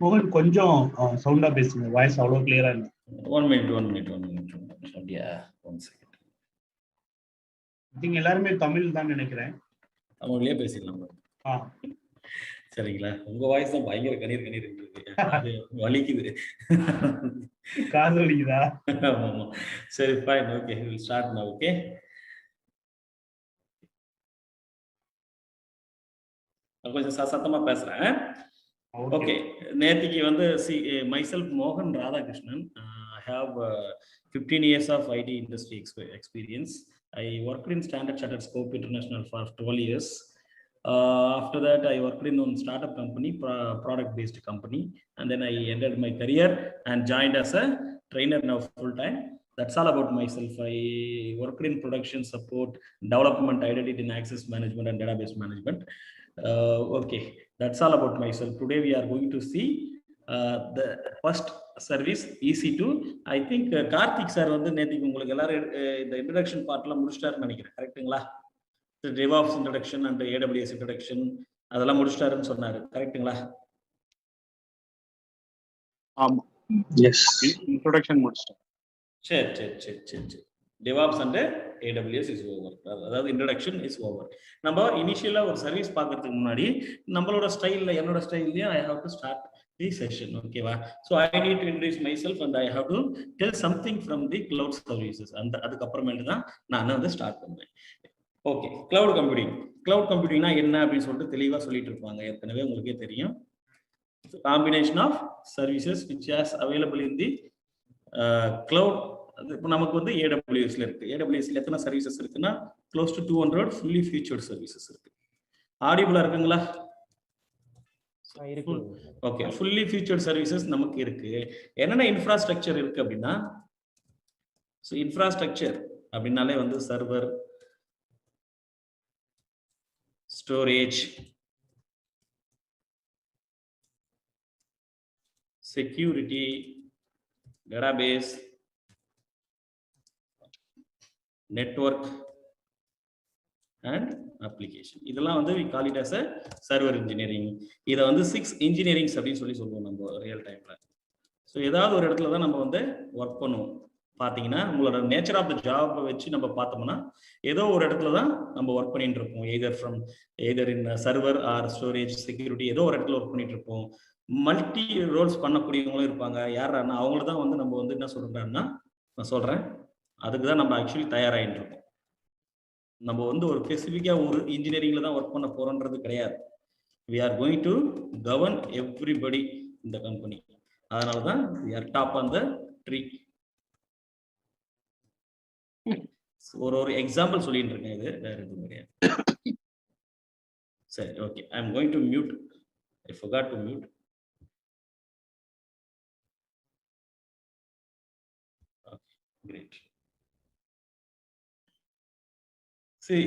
மோகன் கொஞ்சம் சவுண்டா பேசுங்க, வாய்ஸ் அவ்வளோ கிளியரா இல்லை. 1 minute. அப்படியா, 1 second. நீங்க எல்லாருமே தமிழ் தான் நினைக்கிறேன். தமிழ்லயே பேசிடலாம். சரிங்களா? உங்க வாய்ஸ் தான் பயங்கர கணீர் இருக்கு. அது வலிக்குது. காது வலிக்குதா? ஆமா. சரி, ஃபைன். ஓகே, வில் ஸ்டார்ட் நவ. ஓகே. நான் கொஞ்சம் சத்தமா பேசுறேன். ஓகே. நேத்திக்கு வந்து myself Mohan Radhakrishnan. I have 15 years of IT industry experience. I worked in Standard Chartered Scope International for 12 years. After that, I worked in one startup company, product-based company, and then I ended my career and joined as a trainer now full-time. That's all about myself. I worked in production support, development, identity and access management, and database management. Okay, that's all about myself. Today we are going to see the first service EC2. I think Karthik sir வந்து நேத்திக்கு உங்களுக்கு எல்லாரும் இந்த introduction பார்ட்லாம் முடிச்சிட்டாருன்னு நினைக்கிறேன். கரெக்ட்டுங்களா? DevOps introduction and AWS introduction அதெல்லாம் முடிச்சிட்டாருன்னு சொன்னாரு. கரெக்ட்டுங்களா? ஆமா. எஸ், இன்ட்ரோடக்ஷன் முடிச்சிட்டேன். சரி. DevOps and AWS is over. அதாவது introduction is over. நம்ம இனிஷியலா ஒரு சர்வீஸ் பார்க்கறதுக்கு முன்னாடி நம்மளோட ஸ்டைல்ல, என்னோட ஸ்டைல்ல I have to start the session. ஓகேவா? So I need to introduce myself and I have to tell something from the cloud services. அந்த அதுக்கு அப்புறமேல தான் நான் வந்து ஸ்டார்ட் பண்ணுவேன். ஓகே, கிளவுட் கம்ப்யூட்டிங்னா என்ன அப்படின்னு சொல்லிட்டு தெளிவா சொல்லிட்டு இருப்பாங்க. ஏற்கனவே உங்களுக்கே தெரியும். Combination of services which is available in the cloud. இப்போ நமக்கு வந்து AWSல இருக்கு. AWSல எத்தனை சர்வீசஸ் இருக்குன்னா close to 200 fully featured services இருக்கு. ஆடிபிளா இருக்குங்களா? ஓகே, fully featured services நமக்கு இருக்கு. என்னென்ன இன்ஃப்ராஸ்ட்ரக்சர் இருக்கு அப்படின்னா, ஸோ இன்ஃப்ராஸ்ட்ரக்சர் அப்படின்னாலே வந்து server, storage, security, database, network and application. இதெல்லாம் வந்து we call it as a server engineering. இதை வந்து 6 engineerings அப்படின்னு சொல்லுவோம் நம்ம ரியல் டைம்ல. ஸோ ஏதாவது ஒரு இடத்துல தான் நம்ம வந்து ஒர்க் பண்ணுவோம். பார்த்தீங்கன்னா உங்களோட நேச்சர் ஆஃப் த ஜாப் வச்சு நம்ம பார்த்தோம்னா ஏதோ ஒரு இடத்துல தான் நம்ம ஒர்க் பண்ணிட்டு இருப்போம். Either in server or storage, security, ஏதோ ஒரு இடத்துல ஒர்க் பண்ணிட்டு இருப்போம். மல்டி ரோல்ஸ் பண்ணக்கூடியவங்களும் இருப்பாங்க. யாரானா அவங்கள தான் வந்து நம்ம வந்து என்ன சொல்றாங்கன்னா, நான் சொல்றேன், அதுக்கு தான் நம்ம ஆக்சுவலி தயாராகிட்டு இருக்கோம். நம்ம வந்து ஒரு ஸ்பெசிஃபிக்கா ஒரு இன்ஜினியரிங்ல தான் ஒர்க் பண்ண போறோன்றது கிடையாது. we are going to govern everybody in the company. அதனால தான் we are top on the tree. ஒரு எக்ஸாம்பிள் சொல்லிட்டு இருக்கேன். இது வேற எதுவும் கிடையாது. சரி, okay, I am going to mute. I forgot to mute. Okay, great.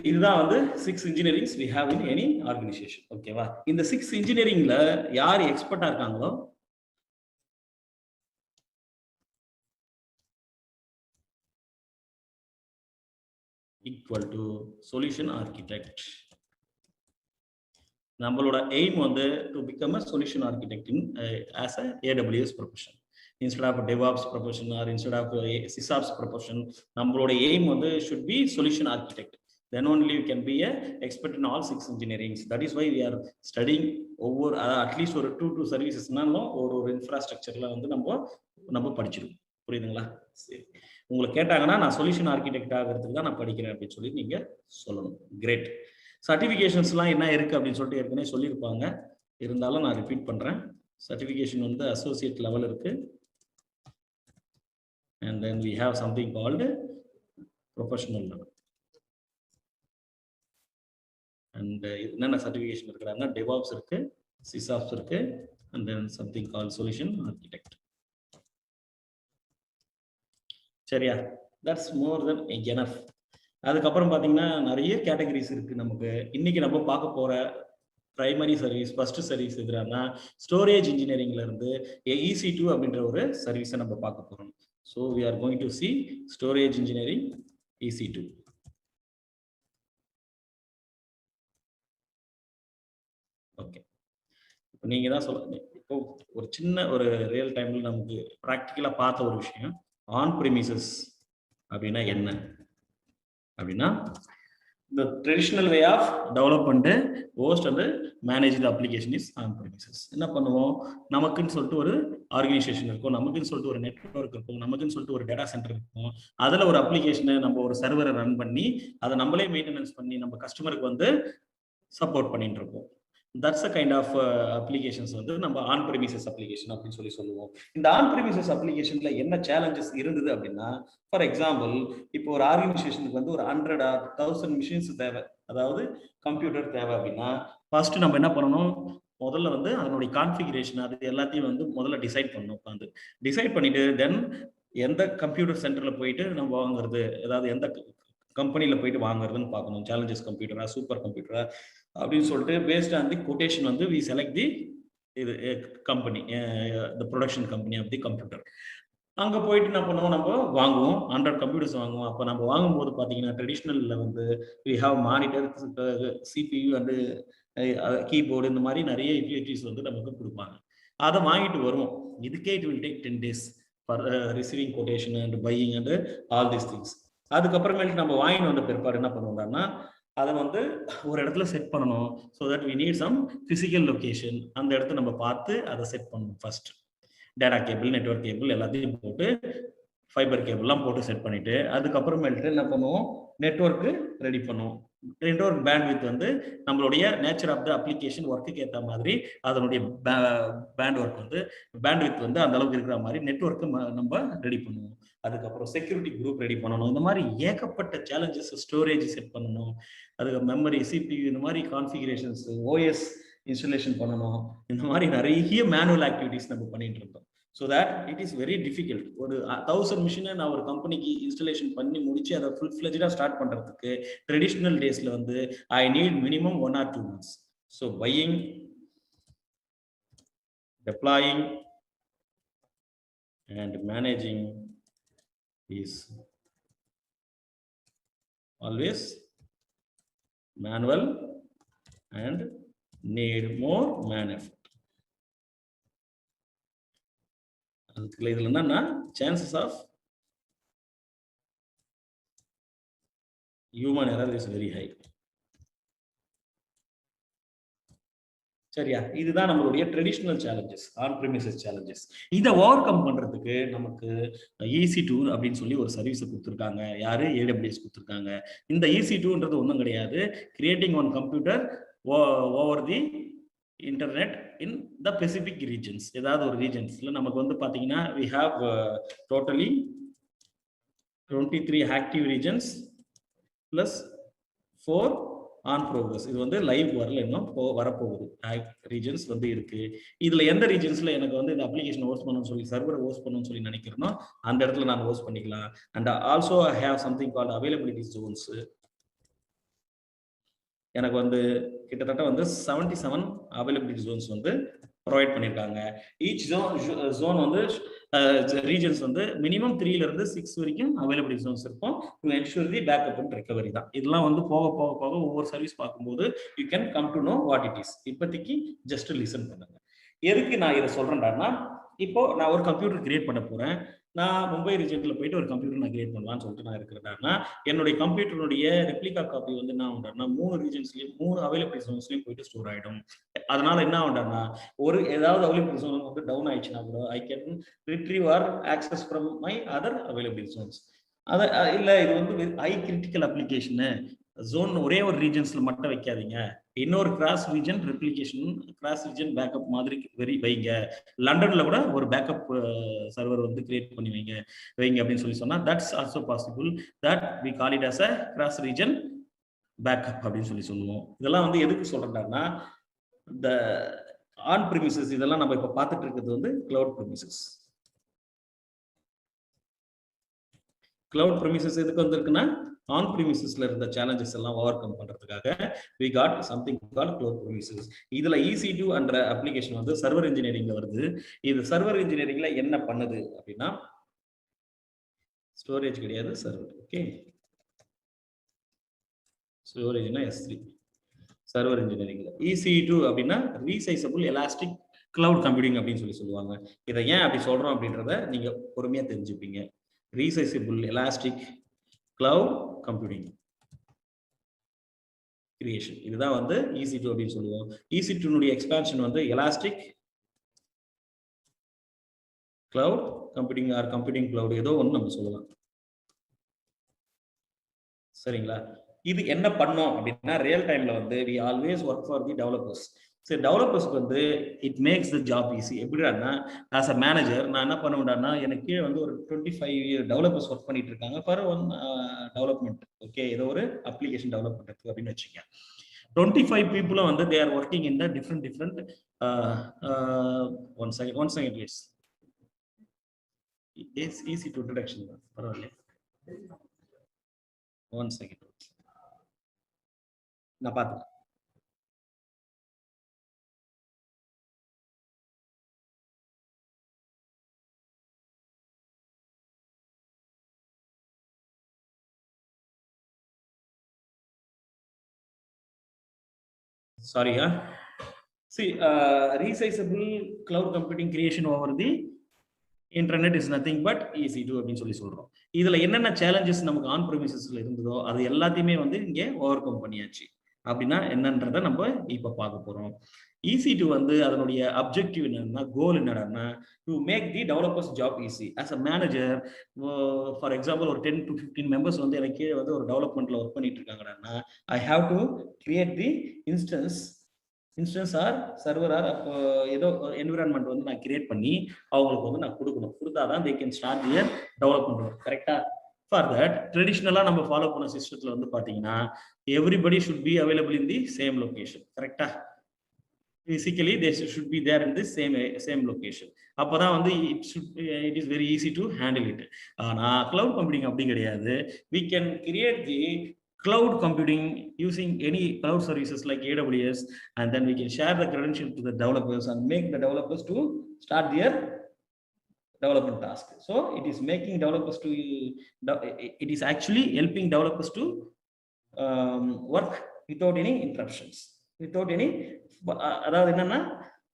இதுதான் வந்து 6 engineerings we have in any organization. ஓகேவா? இந்த 6 engineeringல யார் எக்ஸ்பர்ட்டா இருக்காங்களோ equal to solution architect. நம்மளோட எய்ம் வந்து to become a solution architect in as a AWS profession instead of DevOps profession or instead of SysOps profession. நம்மளோட aim வந்து should be solution architect. Then only you can be a expert in all 6 engineerings. That is why we are studying over at least ஒரு 2 services நாலும் ஒரு இன்ஃப்ராஸ்ட்ரக்சர்ல வந்து நம்ம படிச்சிருக்கோம். புரியுதுங்களா? சரி, உங்களுக்கு கேட்டாங்கன்னா நான் சொல்யூஷன் ஆர்கிடெக்ட் ஆகிறதுக்கு தான் நான் படிக்கிறேன் அப்படின்னு சொல்லி நீங்க சொல்லணும். கிரேட். சர்டிஃபிகேஷன்ஸ்லாம் என்ன இருக்கு அப்படின்னு சொல்லிட்டு ஏற்கனவே சொல்லியிருப்பாங்க. இருந்தாலும் நான் ரிப்பீட் பண்றேன். சர்டிஃபிகேஷன் வந்து அசோசியேட் லெவல் இருக்கு. And then we have something called professional level. And என்னென்ன சர்டிஃபிகேஷன் இருக்குறாங்க? DevOps இருக்கு, SysOps இருக்கு, and then something called solution architect. சரியா? That's more than enough. அதுக்கப்புறம் பார்த்தீங்கன்னா நிறைய கேட்டகரிஸ் இருக்கு நமக்கு. இன்னைக்கு நம்ம பார்க்க போற பிரைமரி சர்வீஸ், ஃபர்ஸ்ட் சர்வீஸ் எதுனா ஸ்டோரேஜ் இன்ஜினியரிங்ல இருந்து EC2 அப்படின்ற ஒரு சர்வீஸை நம்ம பார்க்க போறோம். So we are going to see storage engineering EC2. Okay, நீங்க தான் சொல்லுங்க. ஒரு சின்ன ஒரு ரியல் டைம்ல நமக்கு ப்ராக்டிக்கலா பார்த்த ஒரு விஷயம், ஆன் ப்ரிமிசஸ் அப்படின்னா என்ன அப்படின்னா, the traditional way of development, host and manage the application is on premises. என்ன பண்ணுவோம், நமக்குன்னு சொல்லிட்டு ஒரு ஆர்கனைசேஷன் இருக்கும், நமக்குன்னு சொல்லிட்டு ஒரு நெட்வொர்க் இருக்கும், நமக்குன்னு சொல்லிட்டு ஒரு டேட்டா சென்டர் இருக்கும். அதுல ஒரு அப்ளிகேஷனை நம்ம ஒரு சர்வரை ரன் பண்ணி அதை நம்மளே மெயின்டெனன்ஸ் பண்ணி நம்ம கஸ்டமருக்கு வந்து சப்போர்ட் பண்ணிட்டு இருக்கோம். That's a kind of applications வந்து நம்ம ஆன் ப்ரிமிசஸ் அப்ளிகேஷன் அப்படின்னு சொல்லுவோம். இந்த ஆன் ப்ரிமிசஸ் அப்ளிகேஷன்ல என்ன சேலஞ்சஸ் இருந்தது அப்படின்னா, ஃபார் எக்ஸாம்பிள் இப்போ ஒரு ஆர்கனைசேஷனுக்கு வந்து ஒரு 100 or 1000 மிஷின்ஸ் தேவை, அதாவது கம்ப்யூட்டர் தேவை அப்படின்னா, ஃபர்ஸ்ட் நம்ம என்ன பண்ணணும், முதல்ல வந்து அதனுடைய கான்ஃபிகரேஷன் அது எல்லாத்தையும் வந்து முதல்ல டிசைட் பண்ணணும். உட்காந்து டிசைட் பண்ணிட்டு தென் எந்த கம்ப்யூட்டர் சென்டர்ல போயிட்டு நம்ம வாங்குறது, அதாவது எந்த கம்பெனில போயிட்டு வாங்குறதுன்னு பார்க்கணும். சேலஞ்சஸ் கம்ப்யூட்டரா, சூப்பர் கம்ப்யூட்டரா அப்படின்னு சொல்லிட்டு பேஸ்ட் ஆன் தி கொட்டேஷன் வந்து வி செலக்ட் தி இது company, the production company of the computer. அங்கே போயிட்டு என்ன பண்ணுவோம், நம்ம வாங்குவோம், 100 கம்ப்யூட்டர்ஸ் வாங்குவோம். அப்போ நம்ம வாங்கும்போது பார்த்தீங்கன்னா ட்ரெடிஷ்னலில் வந்து we have monitor, CPU and keyboard, இந்த மாதிரி நிறைய யூட்டிலிட்டிஸ் வந்து நமக்கு கொடுப்பாங்க. அதை வாங்கிட்டு வருவோம். இதுக்கே it will take 10 days for receiving quotation and buying and all these things. அதுக்கப்புறமேட்டு நம்ம வாங்கிட்டு வந்த பிற்பாடு என்ன பண்ணுவோம்னா, அதை வந்து ஒரு இடத்துல செட் பண்ணணும். So that we need some physical location. அந்த இடத்த நம்ம பார்த்து அதை செட் பண்ணணும். First data cable, network cable எல்லாத்தையும் போட்டு, ஃபைபர் கேபிள்லாம் போட்டு செட் பண்ணிட்டு அதுக்கப்புறமேட்டு என்ன பண்ணுவோம், நெட்வொர்க்கு ரெடி பண்ணுவோம். நெட்வொர்க் பேண்ட்வித் வந்து நம்மளுடைய நேச்சர் ஆஃப் த அப்ளிகேஷன் ஒர்க்குக்கு ஏற்ற மாதிரி அதனுடைய பேண்ட்வித் வந்து அந்த அளவுக்கு இருக்கிற மாதிரி நெட்வொர்க்கு நம்ம ரெடி பண்ணுவோம். அதுக்கப்புறம் செக்யூரிட்டி குரூப் ரெடி பண்ணணும். இந்த மாதிரி ஏகப்பட்ட சேலஞ்சஸ். ஸ்டோரேஜ் செட் பண்ணணும், அதுக்கு மெமரி, சிபியு, இந்த மாதிரி கான்ஃபிகரேஷன்ஸ், ஓஎஸ் இன்ஸ்டாலேஷன் பண்ணணும். இந்த மாதிரி நிறைய மேனுவல் ஆக்டிவிட்டிஸ் நம்ம பண்ணிட்டு இருந்தோம். So that it is very difficult. ஒரு 1000 மிஷினை நான் ஒரு கம்பெனிக்கு இன்ஸ்டாலேஷன் பண்ணி முடிச்சு அதை ஃபுல் ஃப்ளெஜ்டாக ஸ்டார்ட் பண்ணுறதுக்கு ட்ரெடிஷ்னல் டேஸில் வந்து I need minimum 1 or 2 months. So buying, deploying and managing is always manual and need more man effort. அதுக்கு இதுல என்னன்னா chances of human error is very high. சரியா? இதுதான் நம்மளுடைய traditional challenges, on premises challenges. இதை over come பண்றதுக்கு நமக்கு EC2 அப்படின்னு சொல்லி ஒரு சர்வீஸை கொடுத்துருக்காங்க. யாரு? AWS கொடுத்துருக்காங்க. இந்த EC2ன்றது ஒன்றும் கிடையாது, creating one computer over the internet in the Pacific regions. ஏதாவது ஒரு ரீஜன்ஸ்ல நமக்கு வந்து பாத்தீங்கன்னா we have totally 23 active regions plus 4 on progress. இது வந்து லைவ் வரல, இன்னும் வரப்போகுது. ரீஜன்ஸ் வந்து இருக்கு. இதுல எந்த ரீஜன்ஸ்ல எனக்கு வந்து இந்த அப்ளிகேஷன் ஹோஸ்ட் பண்ணணும்னு சொல்லி, சர்வரை ஹோஸ்ட் பண்ணணும்னு சொல்லி நினைக்கிறேனோ அந்த இடத்துல நான் ஹோஸ்ட் பண்ணிக்கலாம். And also I have something called availability Jones. எனக்கு வந்து கிட்டத்தட்ட வந்து 77 அவைலபிலிட்டி ஜோன்ஸ் வந்து ப்ரொவைட் பண்ணியிருக்காங்க. ஈச் ஜோன் வந்து ரீஜன்ஸ் வந்து மினிமம் 3 to 6 வரைக்கும் அவைலபிலிட்டி ஜோன்ஸ் இருக்கும். To ensure the backup and recovery தான். இதெல்லாம் வந்து போக போக போக ஒவ்வொரு சர்வீஸ் பார்க்கும்போது you can come to know what it is. இப்போதைக்கு ஜஸ்ட் லிசன் பண்ணுங்க. எதுக்கு நான் இதை சொல்றேன்டான்னா, இப்போ நான் ஒரு கம்ப்யூட்டர் கிரியேட் பண்ண போறேன். நான் மும்பை ரீஜன்ல போயிட்டு ஒரு கம்ப்யூட்டர் நான் கிரியேட் பண்ணலாம்னு சொல்லிட்டு நான் இருக்கிறேன்னா, என்னுடைய கம்ப்யூட்டருடைய ரெப்ளிகா காப்பி வந்து என்ன ஆகும்னா 3 ரீஜன்ஸ்லயும் 3 அவைலபிலிட்டி ஜோன்ஸ்லயும் போயிட்டு ஸ்டோர் ஆயிடும். அதனால என்ன ஆகும்னா, ஒரு ஏதாவது அவைலபிலிட்டி ஜோன் வந்து டவுன் ஆயிடுச்சுன்னா கூட I can retrieve or access from my other availability zones. அத இல்ல இது வந்து ஹை கிரிட்டிக்கல் அப்ளிகேஷன் ஜோன் ஒரே ஒரு ரீஜன்ஸ்ல மட்டும் வைக்காதீங்க, இன்னொரு cross region replication, cross region backup மாதிரி வைங்க. லண்டன்ல கூட ஒரு பேக்கப் சர்வர் வந்து கிரியேட் பண்ணி வைங்க அப்படின்னு சொல்லி சொன்னா that's also possible. That we call it as a cross region backup அப்படின்னு சொல்லி சொல்லுவோம். இதெல்லாம் வந்து எதுக்கு சொல்றேன்னா, இந்த ஆன் ப்ரிமிசஸ் இதெல்லாம் நம்ம இப்ப பார்த்துட்டு இருக்கிறது வந்து கிளவுட் ப்ரிமிசஸ். கிளவுட் ப்ரிமிசஸ் எதுக்கு வந்திருக்குன்னா, ஆன் ப்ரிமிசஸ்ல இருந்த சேலஞ்சஸ் எல்லாம் ஓவர் கம் பண்றதுக்காக we got something called cloud premises. இதுல EC2 என்ற அப்ளிகேஷன் வந்து சர்வர் இன்ஜினியரிங்ல வருது. இது சர்வர் இன்ஜினியரிங்ல என்ன பண்ணுது அப்படின்னா, ஸ்டோரேஜ் கிடையாது, சர்வர். ஓகே, ஸ்டோரேஜ்னா S3. சர்வர் இன்ஜினியரிங்ல EC2 அப்படின்னா ரீசைசபிள் எலாஸ்டிக் கிளவுட் கம்ப்யூட்டிங் அப்படின்னு சொல்லுவாங்க. இதை ஏன் அப்படி சொல்றோம் அப்படின்றத நீங்க பொறுமையா தெரிஞ்சுப்பீங்க. Resizable elastic cloud computing creation, இதுதான் வந்து EC2 அப்படின்னு சொல்லுவோம். EC2 எக்ஸ்பான்ஷன் வந்து elastic cloud computing or computing cloud, ஏதோ ஒன்று நம்ம சொல்லலாம். சரிங்களா? இது என்ன பண்ணோம் அப்படின்னா, ரியல் டைம்ல வந்து we always work for the developers. சரி, டெவலப்பர்ஸ்க்கு வந்து it makes the job easy. எப்படின்னா, ஆஸ் அ மேனேஜர் நான் என்ன பண்ணுவேன்னா, எனக்கு வந்து ஒரு 25 டெவலப்பர்ஸ் ஒர்க் பண்ணிட்டு இருக்காங்க ஃபார் ஒன் டெவலப்மெண்ட். ஓகே, ஏதோ ஒரு அப்ளிகேஷன் டெவலப் பண்றதுக்கு அப்படின்னு வச்சுக்கோங்க. 25 பீப்புளும் வந்து they are working in the different one second please. It's easy to introduction தான், பரவாயில்ல. One second. நான் பார்த்துக்கிறேன். Sorry, see, resizable cloud computing creation over the internet is nothing but EC2 அப்படின்னு சொல்றோம். இதுல என்னென்ன சேலஞ்சஸ் நமக்கு ஆன் ப்ரெமிசஸ்ல இருந்ததோ அது எல்லாத்தையுமே வந்து இங்கே ஓவர் கம் பண்ணியாச்சு. அப்படின்னா என்னன்றதை நம்ம இப்ப பார்க்க போறோம். EC2 வந்து அதனுடைய அப்ஜெக்டிவ் என்னன்னா, கோல் என்னன்னா, to make the developers job easy. As a manager, for example ஒரு 10 to 15 மெம்பர்ஸ் வந்து எனக்கு கீழே வந்து ஒரு டெவலப்மெண்ட்ல ஒர்க் பண்ணிட்டு இருக்காங்கன்னா, I have to create the instance or server or ஏதோ என்விரான்மெண்ட் வந்து நான் கிரியேட் பண்ணி அவங்களுக்கு வந்து நான் கொடுக்கணும். கொடுத்தாதான் they can start their development. கரெக்டா? ஃபார் தட் ட்ரெடிஷ்னலா நம்ம ஃபாலோ பண்ண சிஸ்டத்துல வந்து பாத்தீங்கன்னா, everybody should be available in the same location. கரெக்டா? Physically they should be there in the same location. அப்பதான் வந்து it is very easy to handle it. ஆனா cloud computing அப்படி கிடையாது. We can create the cloud computing using any cloud services like AWS, and then we can share the credential to the developers and make the developers to start their development task. So it is making developers to it is actually helping developers to work without any interruptions, without any, அதாவது என்னன்னா,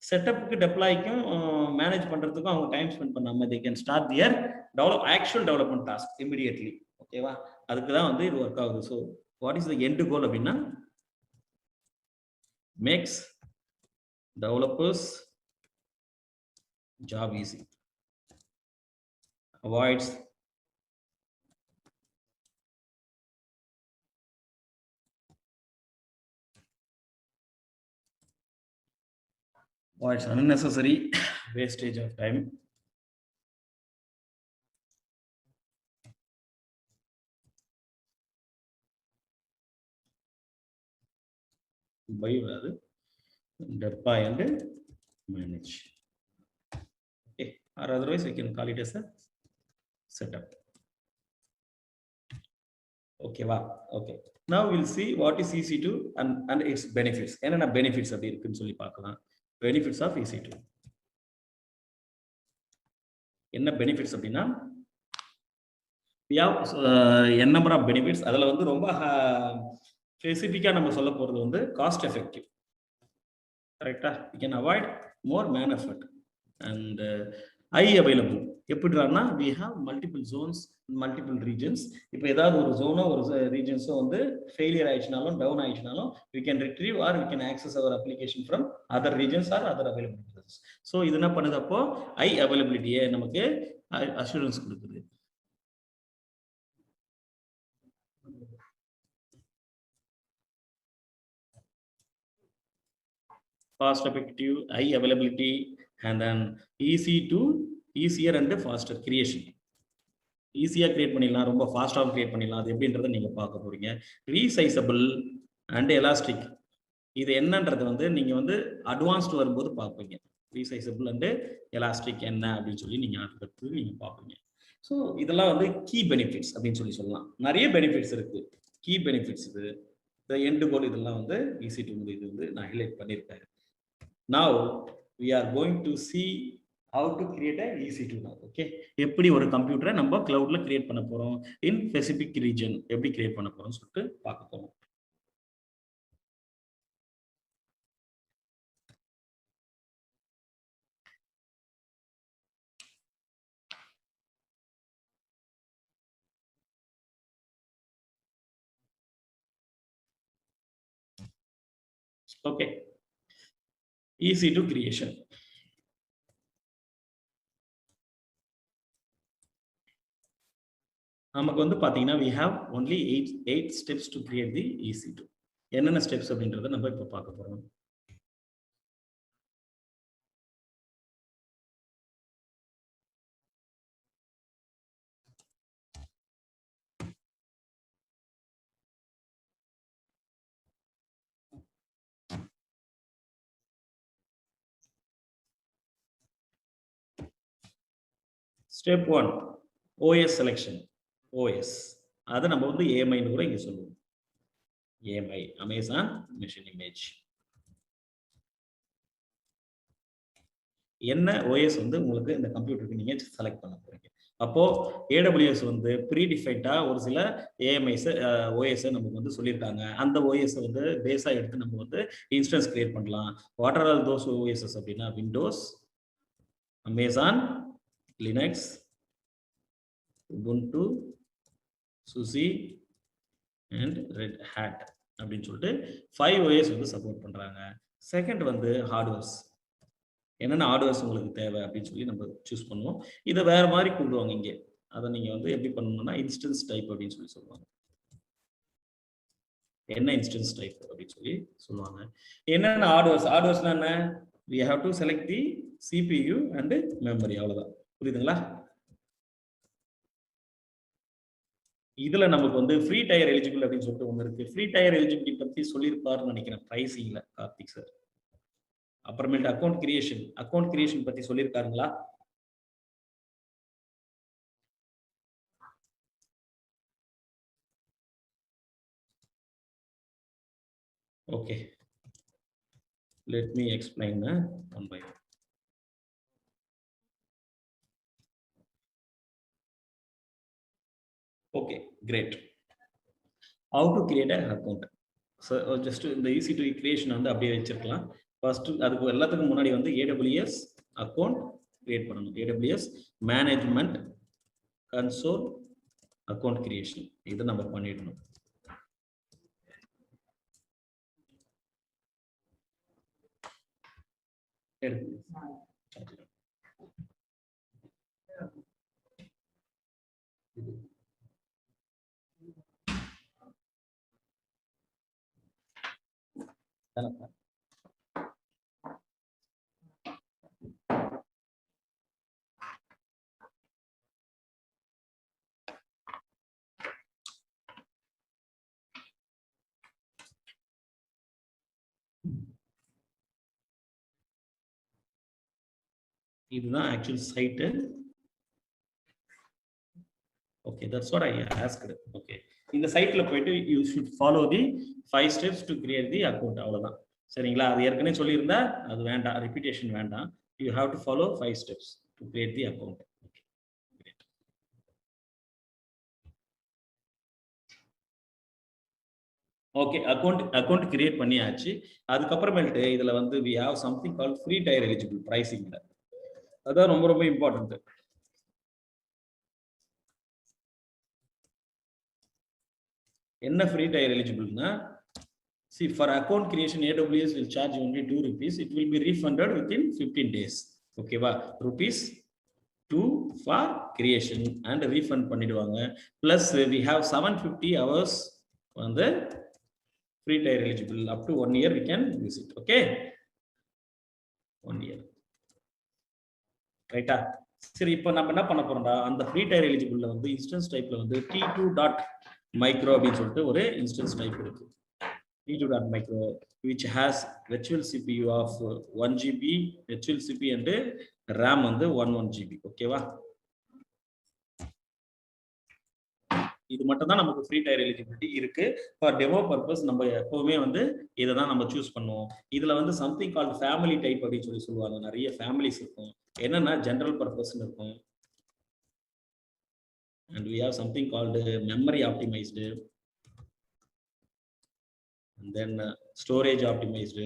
செட்டப்புக்கு டெப்ளாய்க்கும் manage பண்றதுக்கும் அவங்க time spend பண்ணாம they can start their actual development task immediately. ஓகேவா? அதுக்கு தான் வந்து இது ஒர்க் ஆகுது. So what is the end goal அப்படின்னா, makes developers job easy, avoids unnecessary wastage of time. By rather deploy and manage. Okay, or otherwise we can call it as a setup. Okay, wow. Okay. Now we'll see what is EC2 and its benefits. Enna benefits அப்படி இருக்குன்னு சொல்லி பார்க்கலாம். Benefits of EC2. என்ன benefits அப்படின்னா, we have n number of benefits. அதுல வந்து ரொம்ப ஸ்பெசிஃபிக்கா நம்ம சொல்ல போறது வந்து காஸ்ட் எஃபெக்டிவ். கரெக்டா? we can avoid more man effort and high available. எப்படின்னா, we have multiple zones, multiple regions. இப்போ ஏதாவது ஒரு ஜோனோ ஒரு ரீஜன்ஸோ வந்து ஃபெயிலியர் ஆயிடுச்சுனாலும் டவுன் ஆயிடுச்சுனாலும் we can retrieve or we can access our application from other regions or other available regions. So இது என்ன பண்ணுது, அப்போ ஹை அவைலபிலிட்டியை நமக்கு அஷூரன்ஸ் கொடுக்குது. Fast, effective, high availability, and then easier and faster creation. ஈஸியா create பண்ணிடலாம், ரொம்ப ஃபாஸ்டாக கிரியேட் பண்ணிடலாம். அது எப்படின்றத நீங்க பார்க்க போறீங்க. ரீசைசபிள் அண்ட் எலாஸ்டிக், இது என்னன்றது வந்து நீங்க வந்து அட்வான்ஸ்டு வரும்போது பார்ப்பீங்க. ரீசைசபிள் அண்ட் எலாஸ்டிக் என்ன அப்படின்னு சொல்லி நீங்க அடுத்து நீங்க பார்ப்பீங்க. ஸோ இதெல்லாம் வந்து கீ பெனிஃபிட்ஸ் அப்படின்னு சொல்லலாம். நிறைய பெனிஃபிட்ஸ் இருக்கு. கீ பெனிஃபிட்ஸ் இது, இந்த எண்டு கோல், இதெல்லாம் வந்து EC2 இது வந்து நான் ஹைலைட் பண்ணியிருக்கேன். Now we are going to see how to create a EC2 now. Okay, எப்படி ஒரு கம்ப்யூட்டரை நம்ம கிளவுட்ல கிரியேட் பண்ண போறோம், இன் ஸ்பெசிபிக் ரீஜன் எப்படி கிரியேட் பண்ண போறோம்னு சொல்லிட்டு பார்க்க போறோம். Okay, EC2 creation. நமக்கு வந்து பாத்தீங்கன்னா we have only 8 steps to create the EC2. என்னென்ன ஸ்டெப்ஸ் அப்படின்றத நம்ம இப்ப பார்க்க போறோம். Step 1, OS selection. OS அதை நம்ம வந்து AMI ன்னு கூட இங்க சொல்லுவோம். AMI, Amazon Machine Image. என்ன OS வந்து உங்களுக்கு இந்த கம்ப்யூட்டருக்கு நீங்க செலக்ட் பண்ண போறீங்க. அப்போ AWS வந்து ப்ரீடிஃபைண்டா ஒரு சில AMIs OS நமக்கு வந்து சொல்லியிருக்காங்க. அந்த OS வந்து பேஸா எடுத்து நம்ம வந்து இன்ஸ்டன்ஸ் கிரியேட் பண்ணலாம். What are all those OS அப்படின்னா Windows, Amazon, Linux, Ubuntu, SUSE and Red Hat அப்படின்னு சொல்லிட்டு 5 OS வந்து சப்போர்ட் பண்றாங்க. செகண்ட் வந்து ஹார்ட்வேர்ஸ். என்னென்ன ஹார்ட்வேர்ஸ் உங்களுக்கு தேவை அப்படின்னு சொல்லி நம்ம சூஸ் பண்ணுவோம். இதை வேற மாதிரி கூப்பிடுவாங்க இங்கே. அதை நீங்க வந்து எப்படி பண்ணணும்னா இன்ஸ்டன்ஸ் டைப் அப்படின்னு சொல்லி சொல்லுவாங்க. என்ன இன்ஸ்டன்ஸ் டைப் அப்படின்னு சொல்லி சொல்லுவாங்க. என்னென்ன ஹார்ட்வேர்ஸ்னா என்ன? we have to select the CPU and memory. அவ்வளவுதான். புரியுதுங்களா? இதுல நமக்கு வந்து ஃப்ரீ டயர் எலிஜிபிள் அப்படின்னு சொல்லிட்டு ஒன்று இருக்கு. ஃப்ரீ டயர் எலிஜிபிலிட்டி பத்தி சொல்லியிருப்பாருன்னு நினைக்கிறேன் பிரைசிங்ல கார்த்திக் சார். அப்புறமேட்டு அக்கௌண்ட் கிரியேஷன் பத்தி சொல்லியிருக்காருங்களா? Okay, let me explain one by one. Okay, great. How to create an account? So just இந்த EC2 creation வந்து அப்படியே வச்சிருக்கலாம். ஃபர்ஸ்ட் அதுக்கு எல்லாத்துக்கும் முன்னாடி வந்து AWS அக்கௌண்ட் கிரியேட் பண்ணணும். AWS management console account creation இது நம்ம பண்ணிடணும். இதுதான் actual site. Okay, that's what I asked. Okay, இந்த சைட்ல போயிட்டு you should follow the 5 steps to create the account. அவ்வளவுதான். சரிங்களா? அது ஏற்கனவே சொல்லியிருந்தா அது வேண்டாம், ரிப்பீட்டேஷன் வேண்டாம். You have to follow 5 steps to create the account. Okay, account create பண்ணியாச்சு. அதுக்கப்புறமேட்டு இதுல வந்து we have something called free tier eligible pricing. அதான் ரொம்ப ரொம்ப இம்பார்ட்டன்ட். என்ன ஃப்ரீ டயர் எலிஜிபிள்னா, see for account creation AWS will charge only 2 rupees. It will be refunded within 15 days. Okay வா? rupees 2 for creation and refund பண்ணிடுவாங்க. plus we have 750 hours on the free tier eligible. Up to 1 year we can use it. Okay, 1 year. ரைட்டா? சரி, இப்போ நம்ம என்ன பண்ண போறோம்டா, அந்த free tyre எலிஜிபிள்ல வந்து இன்ஸ்டன்ஸ் டைப்ல வந்து t2.micro அப்படின்னு சொல்லிட்டு ஒரு இன்ஸ்டன்ஸ் டைப் இருக்கு. t2.micro which has virtual CPU of 1 GB, virtual CPU and RAM வந்து 11 GB. ஓகேவா? இது மட்டும் தான் நமக்கு ஃப்ரீ டயர் எலிஜிபிலிட்டி இருக்கு. ஃபார் டெமோ பர்பஸ் நம்ம எப்பவுமே வந்து இதை தான் நம்ம சூஸ் பண்ணுவோம். இதுல வந்து சம்திங் கால்ட் ஃபேமிலி டைப் அப்படின்னு சொல்லி சொல்லுவாங்க. நிறைய ஃபேமிலிஸ் இருக்கும். என்னன்னா ஜெனரல் பர்பஸ்ன்னு இருக்கும். and we have something called memory optimized, and then storage optimized,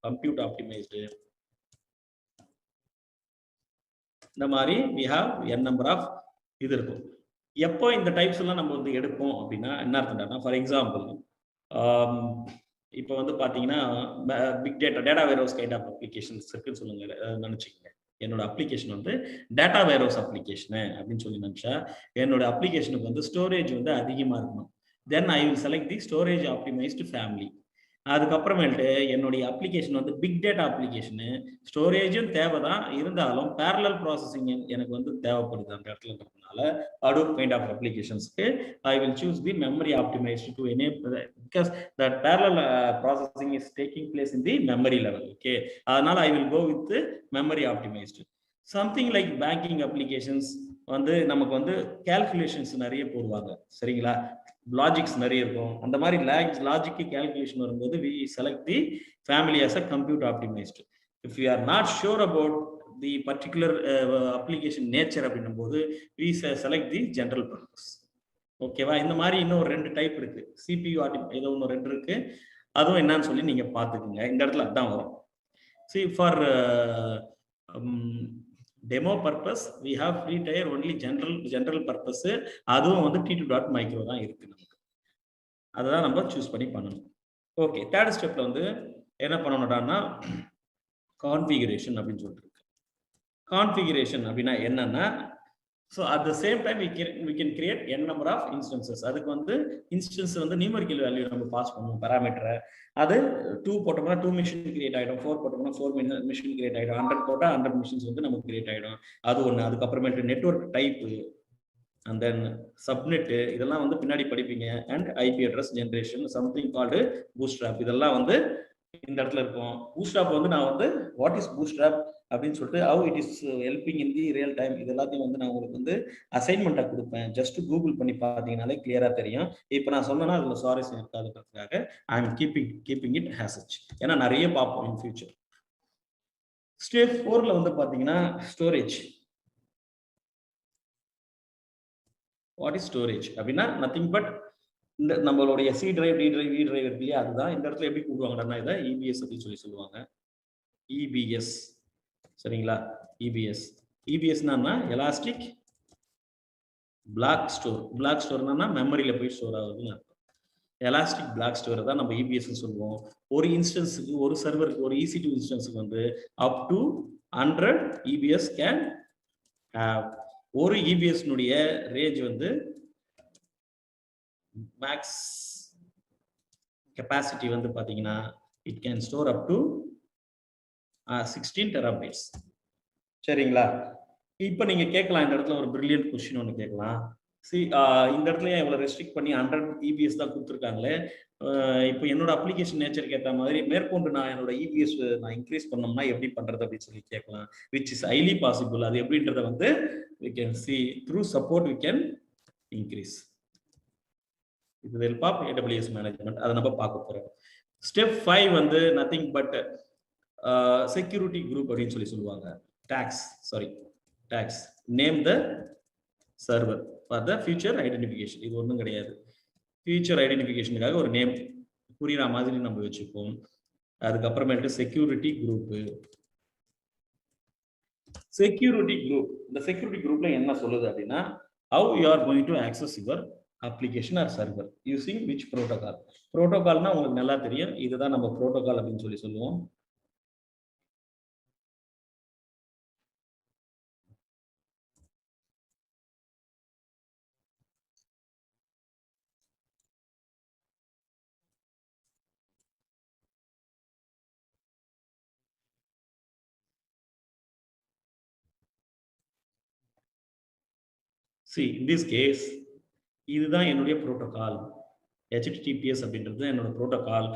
compute optimized. இந்த மாதிரி we have n number of இது இருக்கும். எப்போ இந்த டைப்ஸ் எல்லாம் நம்ம வந்து எடுப்போம் அப்படின்னா என்ன அர்த்தம்னா, ஃபார் எக்ஸாம்பிள் இப்போ வந்து பார்த்தீங்கன்னா big data warehouse kind of applications இருக்குன்னு சொல்லுங்க நினச்சிக்கங்க. என்னோட அப்ளிகேஷன் வந்து டேட்டா வேர்ஹவுஸ் அப்ளிகேஷனு அப்படின்னு சொல்லி நினச்சா என்னோட அப்ளிகேஷனுக்கு வந்து ஸ்டோரேஜ் வந்து அதிகமாக இருக்கணும். Then I will select the storage optimised family. அதுக்கப்புறமேட்டு என்னுடைய அப்ளிகேஷன் வந்து பிக் டேட்டா அப்ளிகேஷனு. ஸ்டோரேஜும் தேவை தான், இருந்தாலும் பேரலல் ப்ராசஸிங் எனக்கு வந்து தேவைப்படுது அந்த இடத்துலன்றதுனால Hadoop kind of applications I will choose the memory optimized to enable because that parallel processing is taking place in the memory level. Okay, அதனால I will go with the memory optimized. Something like banking applications வந்து நமக்கு வந்து calculations நிறைய போடுவாங்க சரிங்களா, logics நிறைய இருக்கும். அந்த மாதிரி லாஜிக் கால்குலேஷன் வரும்போது we select the family as a compute optimized. If we are not sure about the particular application nature அப்படின்னும் போது we select the general purpose. ஓகேவா? இந்த மாதிரி இன்னும் 2 டைப் இருக்கு. CPU ஏதோ ஒன்று 2 இருக்கு, அதுவும் என்னன்னு சொல்லி நீங்க பாத்துக்கோங்க. இந்த இடத்துல அதான் வரும். See for demo purpose we have free tier only general purpose. அதுவும் வந்து t2.micro தான் இருக்கு நமக்கு. அததான் நம்ம சூஸ் பண்ணி பண்ணணும். ஓகே, தேர்ட் ஸ்டெப்ல வந்து என்ன பண்ணணும்னா கான்ஃபிகரேஷன் அப்படின்னு சொல்லிட்டு இருக்கு. கான்ஃபிகரேஷன் அப்படின்னா என்னன்னா, so at the same time we can create n number of instances. அதுக்கு வந்து இன்ஸ்டன்ஸ் வந்து நியூமரிக்கல் வேல்யூ நம்ம பாஸ் பண்ணுவோம் பேராமீட்டரை. அது 2 போட்டோம்னா 2 மிஷின் கிரியேட் ஆகிடும், 4 போட்டோம்னா 4 மிஷின் கிரியேட் ஆகிடும், 100 போட்டால் 100 மிஷின்ஸ் வந்து நமக்கு கிரியேட் ஆகிடும். அது ஒன்று. அதுக்கப்புறமேட்டு network type and then subnet, இதெல்லாம் வந்து பின்னாடி படிப்பீங்க. And IP address generation, something called bootstrap, இதெல்லாம் வந்து இந்த இடத்துல இருக்கும். பூட்ஸ்ட்ராப் வந்து நான் வந்து வாட் இஸ் பூட்ஸ்ட்ராப் அப்படின்னு சொல்லிட்டு how it is helping in the real time, இது எல்லாத்தையும் வந்து நான் உங்களுக்கு வந்து அசைன்மெண்ட்டாக கொடுப்பேன். ஜஸ்ட் கூகுள் பண்ணி பார்த்தீங்கனாலே கிளியரா தெரியும். இப்போ நான் சொன்னேன்னா அதில் சுவாரஸ்யம் இருக்காதுன்றதுக்காக I am keeping it as such. ஏன்னா நிறைய பார்ப்போம் இன் ஃபியூச்சர். ஸ்டேஜ் 4ல வந்து பார்த்தீங்கன்னா ஸ்டோரேஜ். வாட் இஸ் ஸ்டோரேஜ் அப்படின்னா நத்திங் பட் இந்த நம்மளுடைய C drive, D drive, E drive இருக்கு இல்லையா, அதுதான். இந்த இடத்துல எப்படி கூப்பிடுவாங்கன்னா இதை இபிஎஸ் அப்படின்னு சொல்லுவாங்க. இபிஎஸ் சரிங்களா, இபிஎஸ். இபிஎஸ்னா எலாஸ்டிக் பிளாக் ஸ்டோர். பிளாக் ஸ்டோர்னா மெமரியில போய் ஸ்டோர் ஆகுதுன்னு அர்த்தம். எலாஸ்டிக் பிளாக் ஸ்டோரை தான் நம்ம இபிஎஸ் சொல்லுவோம். ஒரு இன்ஸ்டன்ஸுக்கு, ஒரு சர்வருக்கு, ஒரு EC2 இன்ஸ்டன்ஸுக்கு வந்து up to 100 EPS can have. ஒரு இபிஎஸ்னுடைய ரேஞ்ச் வந்து மேக்ஸ் கெப்பாசிட்டி வந்து பாத்தீங்கன்னா it can store up to 16 terabytes. சரிங்களா? இப்போ நீங்க கேட்கலாம், இந்த இடத்துல ஒரு பிரில்லியன்ட் கொஸ்டின் ஒன்று கேட்கலாம். இந்த இடத்துல இவ்வளவு ரெஸ்ட்ரிக்ட் பண்ணி 100 இபிஎஸ் தான் கொடுத்துருக்காங்களே, இப்போ என்னோட அப்ளிகேஷன் நேச்சருக்கு ஏற்ற மாதிரி மேற்கொண்டு நான் என்னோட இபிஎஸ் நான் இன்க்ரீஸ் பண்ணோம்னா எப்படி பண்றது அப்படின்னு சொல்லி கேட்கலாம். Which is highly possible. அது எப்படின்றத வந்து we can see through support we can increase with the help of AWS management. அதை நம்ம பார்க்க போறோம். ஸ்டெப் 5 வந்து nothing but security group அப்படின்னு சொல்லுவாங்க. tags name the server for the future identification. இது ஒன்றும் கிடையாது. ஃபியூச்சர் ஐடென்டிஃபிகேஷனுக்காக ஒரு நேம் புரியுற மாதிரி நம்ம வச்சுப்போம். அதுக்கப்புறமேட்டு செக்யூரிட்டி குரூப். செக்யூரிட்டி குரூப், இந்த செக்யூரிட்டி குரூப்ல என்ன சொல்லுது அப்படின்னா how you are going to access your application or server using which protocol. புரோட்டோகால்னா உங்களுக்கு நல்லா தெரியும், இதுதான் நம்ம புரோட்டோகால் அப்படின்னு சொல்லுவோம். See, in this case, இதுதான் என்னுடைய புரோட்டோகால். HTTPS அப்படின்றது என்னோட protocol.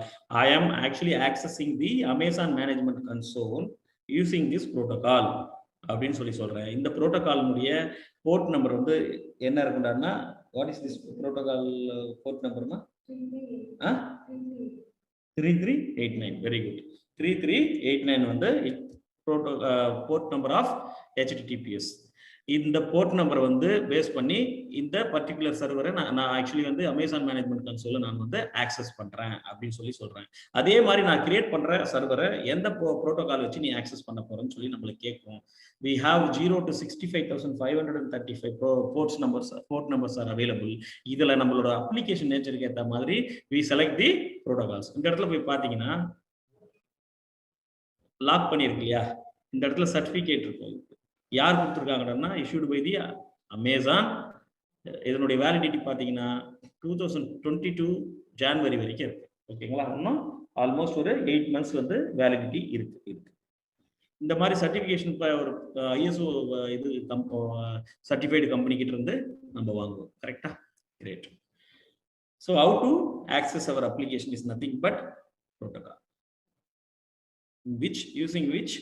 I am actually accessing the Amazon Management Console using this protocol அப்படின்னு சொல்றேன். இந்த புரோட்டோகாலினுடைய போர்ட் நம்பர் வந்து என்ன இருக்குன்னா, what is this protocol port நம்பர்னா 3389. Very good. 3389 வந்து போர்ட் நம்பர் ஆஃப் HTTPS. இந்த போர்ட் நம்பர் வந்து பேஸ் பண்ணி இந்த பர்டிகுலர் சர்வரை நான் ஆக்சுவலி வந்து அமேசான் மேனேஜ்மெண்ட் கன்சோலை நான் வந்து ஆக்சஸ் பண்றேன் அப்படின்னு சொல்லி சொல்றேன். அதே மாதிரி நான் கிரியேட் பண்ற சர்வரை எந்த ப்ரோட்டோகால் வச்சு நீ ஆக்சஸ் பண்ண போறேன்னு சொல்லி நம்மளுக்கு கேட்கும். We have 0 to 65,535 port numbers are available. இதுல நம்மளோட அப்ளிகேஷன் நேச்சருக்கு ஏற்ற மாதிரி we select the protocols. இந்த இடத்துல போய் பாத்தீங்கன்னா லாக் பண்ணிருக்கு இல்லையா, இந்த இடத்துல சர்டிபிகேட் இருக்கும். யார் கொடுத்துருக்காங்கன்னா issued by the அமேசான். இதனுடைய வேலிடிட்டி பார்த்தீங்கன்னா 2022 ஜான்வரி வரைக்கும் இருக்கு. ஓகேங்களா, இன்னும் ஆல்மோஸ்ட் ஒரு 8 months வந்து வேலிடிட்டி இருக்கு. இந்த மாதிரி சர்டிஃபிகேஷன் ஒரு ஐஎஸ்ஓ இது சர்டிஃபைடு கம்பெனி கிட்ட இருந்து நம்ம வாங்குவோம். கரெக்டா? Great. So how to access our application is nothing but protocol using which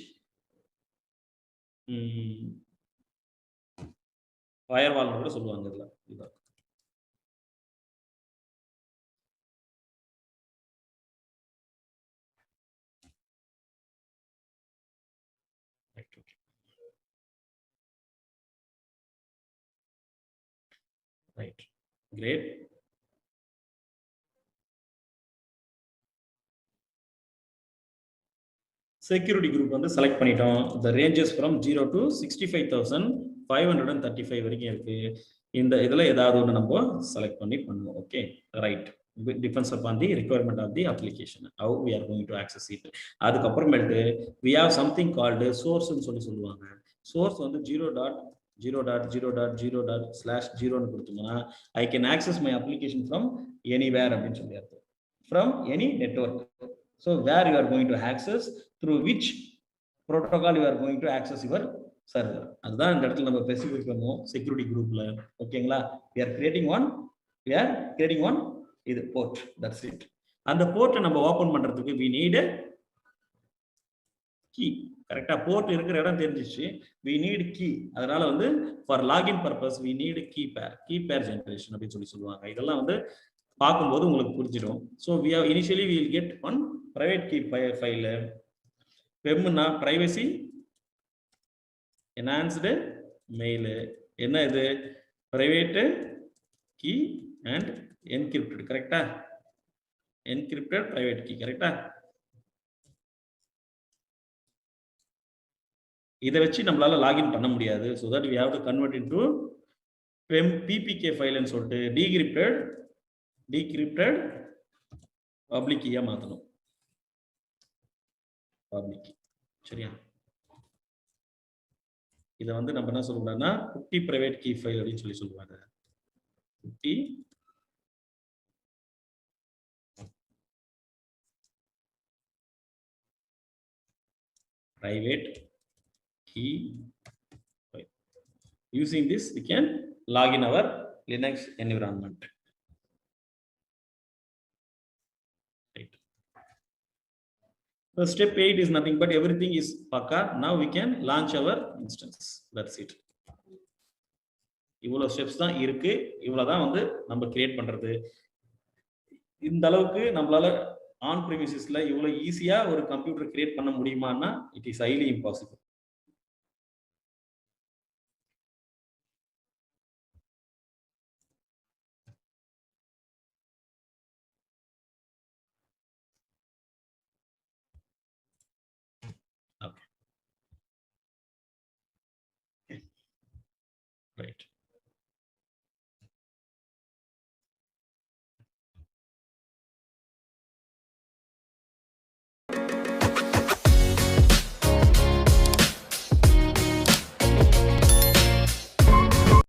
firewall கூட சொல்லுவாங்க. இதுல right, great. செக்யூரிட்டி குரூப் வந்து செலக்ட் பண்ணிட்டோம். the ranges from 0 to 65,535 வரைக்கும் இருக்கு. இந்த இதுல ஏதாவது ஒன்று நம்ம செலக்ட் பண்ணி பண்ணுவோம். Okay, right. Depends upon the requirement of the application, how we are going to access it. அதுக்கப்புறமேட்டு we have something called source ன்னு சொல்லுவாங்க. source வந்து 0.0.0.0.0/0 ன்னு கொடுத்தோம்னா I can access my application from anywhere அப்படின்னு சொல்லி அர்த்தம். From any network. So where you are going to access, through which protocol you are going to access your server. அதுதான் இந்த இடத்துல நம்ம ஸ்பெசிஃபை பண்ணுவோம் செக்யூரிட்டி குரூப்ல. ஓகேங்களா, we are creating one இது port, that's it. அந்த போர்ட்டை நம்ம ஓபன் பண்றதுக்கு we need a key. கரெக்டா, போர்ட் இருக்கிற இடம் தெரிஞ்சிச்சு, we need key. அதனால வந்து for login purpose we need a key pair generation அப்படின்னு சொல்லுவாங்க. இதெல்லாம் வந்து பார்க்கும்போது உங்களுக்கு புரிஞ்சிடும். So initially we will get one private key file. PEM-னா privacy enhanced mail. என்ன இது? private key and encrypted. கரெக்டா? encrypted private key. கரெக்டா? இதை வச்சு நம்மளால லாகின் பண்ண முடியாது. so that we have to convert into PEM PPK file ன்னு சொல்லிட்டு decrypted public key-யா மாத்தணும். public key. சரியா? இதை வந்து நம்ம என்ன சொல்றோம்னா குட்டி பிரைவேட் கீ ஃபைல் அப்படின்னு சொல்லுவாங்க. குட்டி private key file. Using this we can log in our Linux environment. Right. So step 8 is nothing but everything is pakka. Now we can launch our instance. That's it. இவ்வளவு steps தான் இருக்கு. இவ்வளவுதான் வந்து நம்ம create பண்றது. இந்த அளவுக்கு நம்மளால ஆன் பிரிமிசஸ்ல இவ்வளவு ஈஸியா ஒரு கம்ப்யூட்டர் கிரியேட் பண்ண முடியுமான்னா it is highly impossible. Okay. Right.